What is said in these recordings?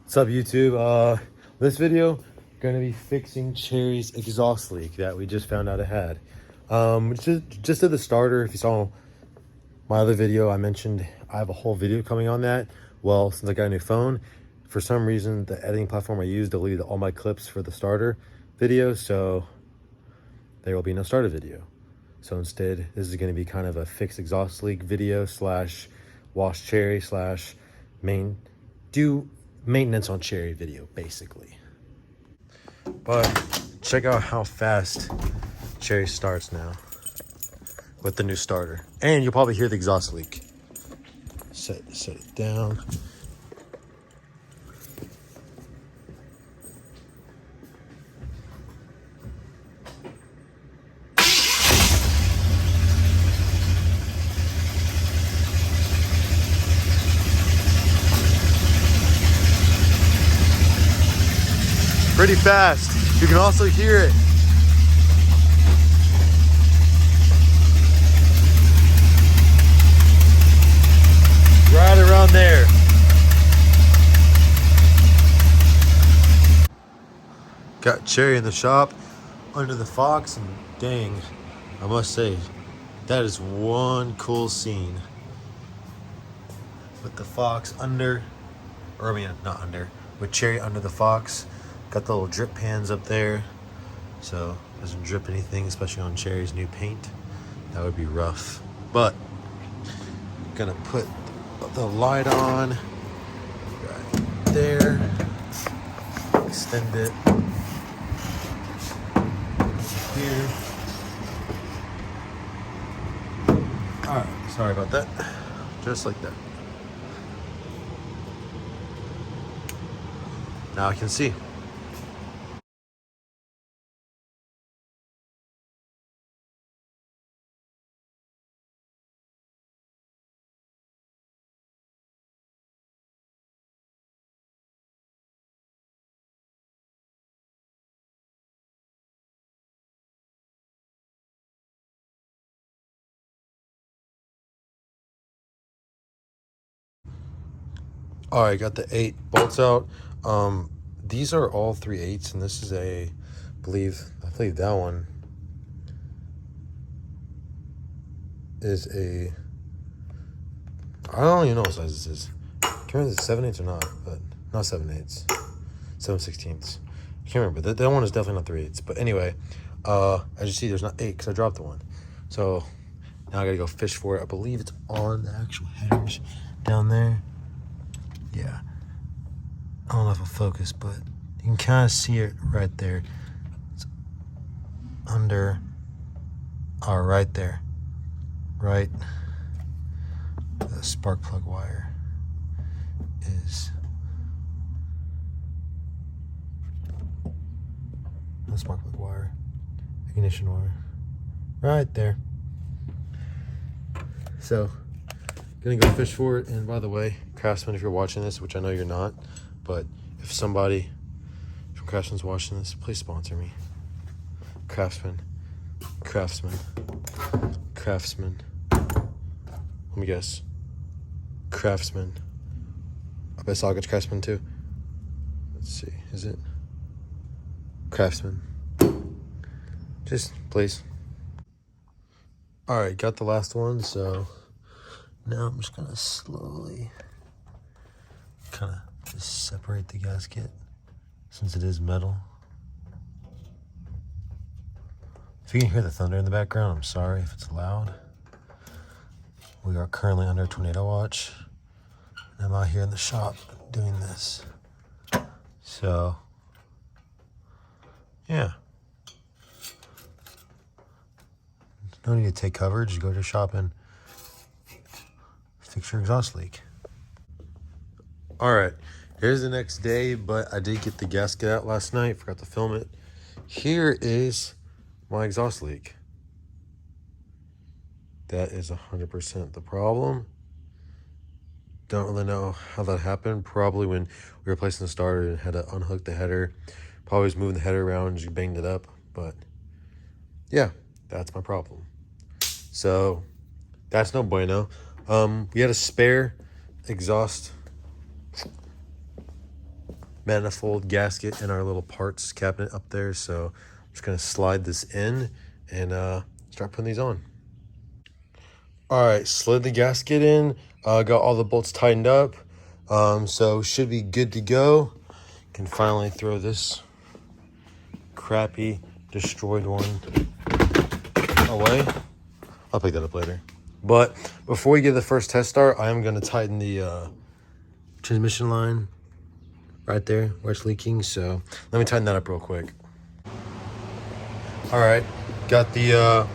What's up, YouTube? This video gonna be fixing Cherry's exhaust leak that we just found out it had. Just did the starter. If you saw my other video, I mentioned I have a whole video coming on that. Well, since I got a new phone, for some reason the editing platform I used deleted all my clips for the starter video, so there will be no starter video. So instead, this is going to be kind of a fixed exhaust leak video slash wash Cherry slash do maintenance on Cherry video, basically. But check out how fast Cherry starts now with the new starter. And you'll probably hear the exhaust leak. Set it down. Pretty fast. You can also hear it. Right around there. Got Cherry in the shop under the Fox, and dang, I must say, that is one cool scene. With the Fox under, or I mean, not under, with Cherry under the Fox. Got the little drip pans up there, so it doesn't drip anything, especially on Cherry's new paint. That would be rough. But gonna put the light on right there. Extend it here. All right, sorry about that. Just like that. Now I can see. All right, got the 8 bolts out. These are all 3/8, and this is I believe that one is I don't even know what size this is. I can't remember if it's 7/8 or not, but not 7/8, 7/16. I can't remember. That one is definitely not 3/8. But anyway, as you see, there's not 8 because I dropped the one. So now I gotta go fish for it. I believe it's on the actual headers down there. Yeah, I don't know if it'll focus, but you can kind of see it right there. It's under, right there, right. The spark plug wire is the spark plug wire, ignition wire, right there. So, gonna go fish for it. And by the way, Craftsman, if you're watching this, which I know you're not, but if somebody from Craftsman's watching this, please sponsor me. Craftsman. Let me guess. Craftsman. I bet I'll get Craftsman too. Let's see. Is it Craftsman? Just please. All right, got the last one. So now I'm just gonna slowly kind of just separate the gasket since it is metal. If you can hear the thunder in the background, I'm sorry if it's loud. We are currently under a tornado watch, and I'm out here in the shop doing this. So, yeah. No need to take cover, just go to your shop and fix your exhaust leak. All right, here's the next day, but I did get the gasket out last night, forgot to film it. Here is my exhaust leak. That is 100% the problem. Don't really know how that happened. Probably when we were placing the starter and had to unhook the header. Probably was moving the header around and just banged it up. But yeah, that's my problem. So that's no bueno. We had a spare exhaust manifold gasket in our little parts cabinet up there. So I'm just gonna slide this in and start putting these on. All right, slid the gasket in, got all the bolts tightened up. So should be good to go. Can finally throw this crappy destroyed one away. I'll pick that up later. But before we get the first test start, I am going to tighten the transmission line right there where it's leaking. So let me tighten that up real quick. All right, got the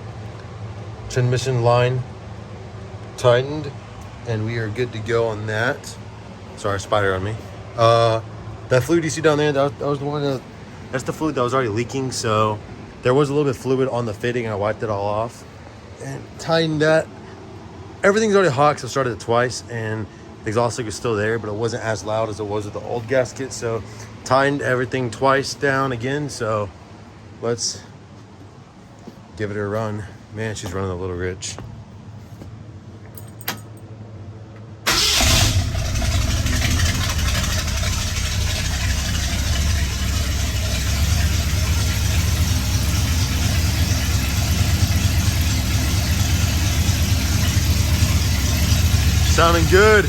transmission line tightened and we are good to go on that. Sorry, spider on me. That fluid you see down there, that was the one that's the fluid that was already leaking. So there was a little bit of fluid on the fitting. I wiped it all off and tightened that. Everything's already hot because I started it twice and the exhaust leak is still there, but it wasn't as loud as it was with the old gasket. So tightened everything twice down again. So let's give it a run. Man, she's running a little rich. Sounding good.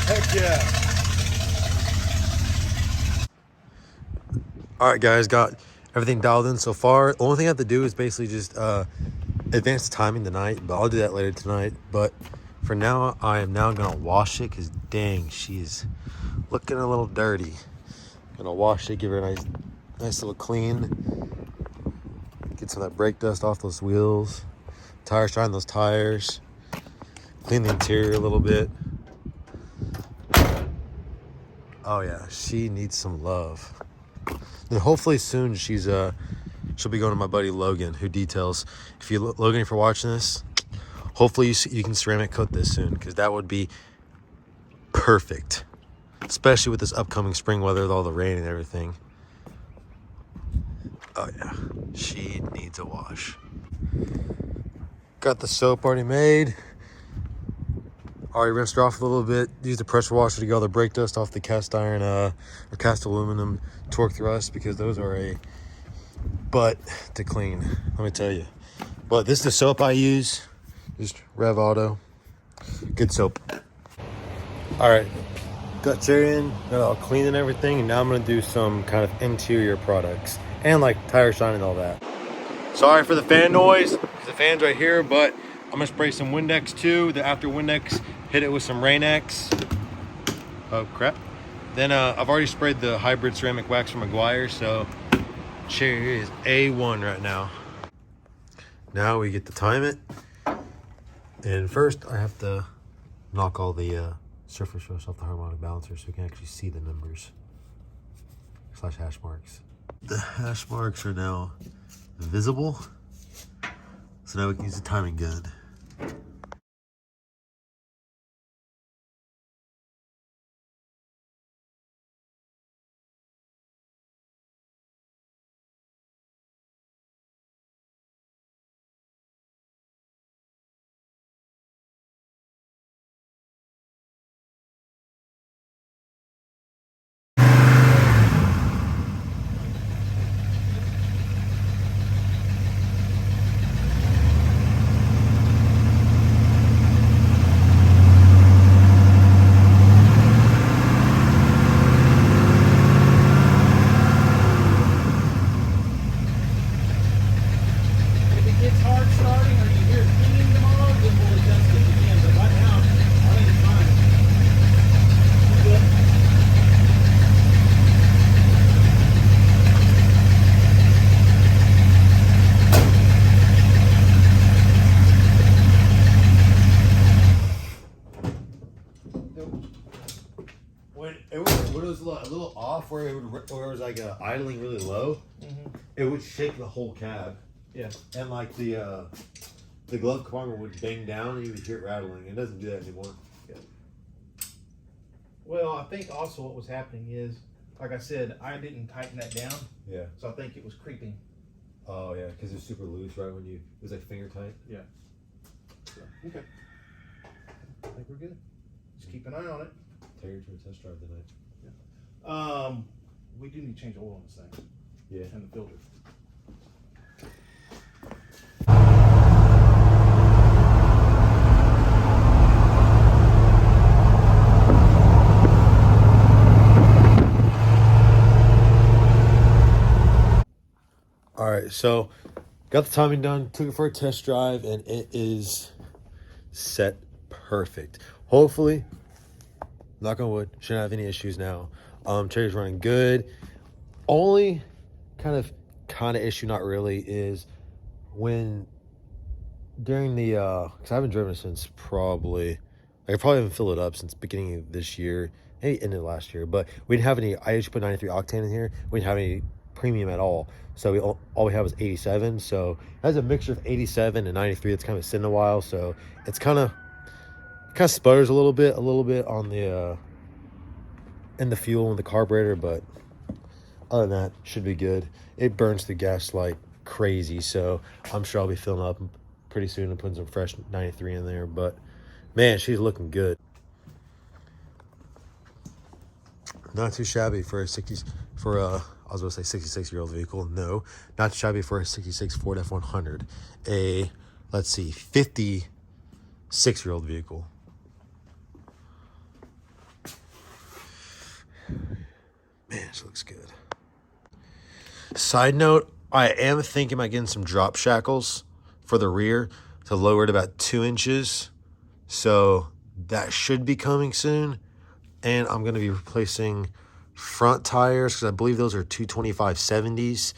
Heck yeah. All right, guys, got everything dialed in so far. The only thing I have to do is basically just advance timing tonight, but I'll do that later tonight. But for now, I am now gonna wash it because dang, she's looking a little dirty. Gonna wash it, give her a nice little clean. Get some of that brake dust off those wheels. Tire shine those tires. Clean the interior a little bit. Oh yeah, she needs some love. Then hopefully soon she'll be going to my buddy Logan, who details. If you Logan, if you're watching this, hopefully you can ceramic coat this soon, because that would be perfect, especially with this upcoming spring weather with all the rain and everything. Oh yeah, she needs a wash. Got the soap already made. Already rinsed her off a little bit. Used the pressure washer to get all the brake dust off the cast iron or cast aluminum torque thrust, because those are a butt to clean, let me tell you. But this is the soap I use. Just Rev Auto. Good soap. All right, got Cherry in, got it all clean and everything. And now I'm gonna do some kind of interior products and like tire shine and all that. Sorry for the fan noise, the fan's right here, but I'm gonna spray some Windex too. After Windex, hit it with some Rain-X. Oh crap. Then I've already sprayed the hybrid ceramic wax from Meguiar, so Cherry is A1 right now. Now we get to time it. And first I have to knock all the surface rust off the harmonic balancer so we can actually see the numbers / hash marks. The hash marks are now visible. So now we can use the timing gun. When it was a little off, where it was like idling really low, it would shake the whole cab. Yeah. And like the glove compartment would bang down and you would hear it rattling. It doesn't do that anymore. Yeah. Well, I think also what was happening is like I said, I didn't tighten that down. Yeah. So I think it was creeping. Oh yeah, because it's super loose, right? When it was like finger tight. Yeah. So, okay. I think we're good. Just keep an eye on it. Take her to a test drive tonight. Yeah. We do need to change oil on this thing. Yeah. And the filter. All right, so got the timing done, took it for a test drive, and it is set perfect. Hopefully, knock on wood, shouldn't have any issues now. Cherry's running good. Only kind of issue, not really, is when during the because I haven't driven it since probably, I probably haven't filled it up since beginning of this year, maybe end of last year, but we didn't have any. I just put 93 octane in here. We didn't have any premium at all, so all we have is 87. So it has a mixture of 87 and 93. It's kind of sitting a while, so it's kind of sputters a little bit on the in the fuel and the carburetor, but other than that, should be good. It burns the gas like crazy, so I'm sure I'll be filling up pretty soon and putting some fresh 93 in there. But man, she's looking good. Not too shabby for a 60 for a I was going to say 66-year-old vehicle. No, not shabby for a 66 Ford F100. A, let's see, 56-year-old vehicle. Man, she looks good. Side note, I am thinking about getting some drop shackles for the rear to lower it about 2 inches. So that should be coming soon. And I'm going to be replacing front tires because I believe those are 225/70s,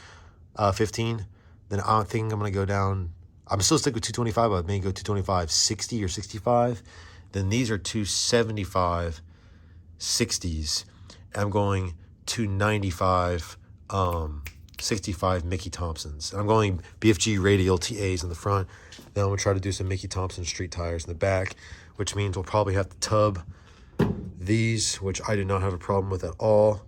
15. Then I think I'm going to go down. I'm still sticking with 225, but I may go 225/60 or 65. Then these are 275 60s. I'm going 295 65 Mickey Thompsons. I'm going BFG radial TAs in the front. Then I'm going to try to do some Mickey Thompson street tires in the back, which means we'll probably have to tub these, which I do not have a problem with at all.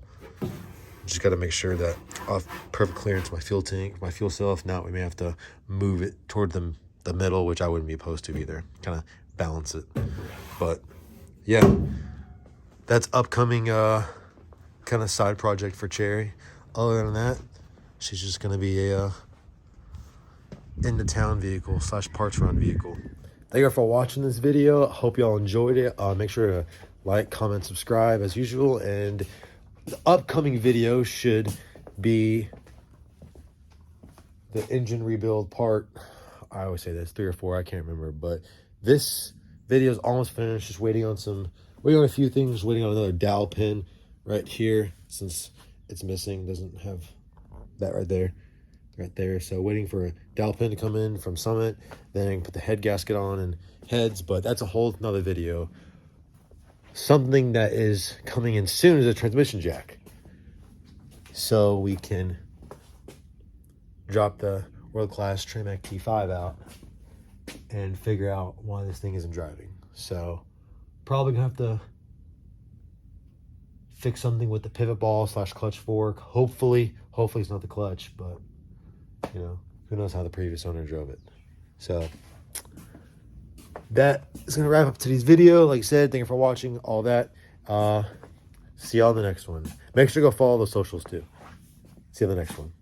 Just got to make sure that I have perfect clearance my fuel tank, my fuel cell. If not, we may have to move it toward the middle, which I wouldn't be opposed to either. Kind of balance it. But yeah, that's upcoming kind of side project for Cherry. Other than that, she's just going to be a into town vehicle / parts run vehicle. Thank you for watching this video. Hope y'all enjoyed it. Make sure to like, comment, subscribe as usual. And the upcoming video should be the engine rebuild part. I always say this, 3 or 4, I can't remember. But this video is almost finished. Just waiting on a few things. Waiting on another dowel pin right here since it's missing. Doesn't have that right there. So waiting for a dowel pin to come in from Summit. Then I can put the head gasket on and heads. But that's a whole nother video. Something that is coming in soon is a transmission jack. So we can drop the world-class Tramac T5 out and figure out why this thing isn't driving. So probably gonna have to fix something with the pivot ball / clutch fork. Hopefully it's not the clutch, but you know, who knows how the previous owner drove it. So that is going to wrap up today's video. Like I said, thank you for watching, all that. See y'all in the next one. Make sure to go follow the socials too. See you in the next one.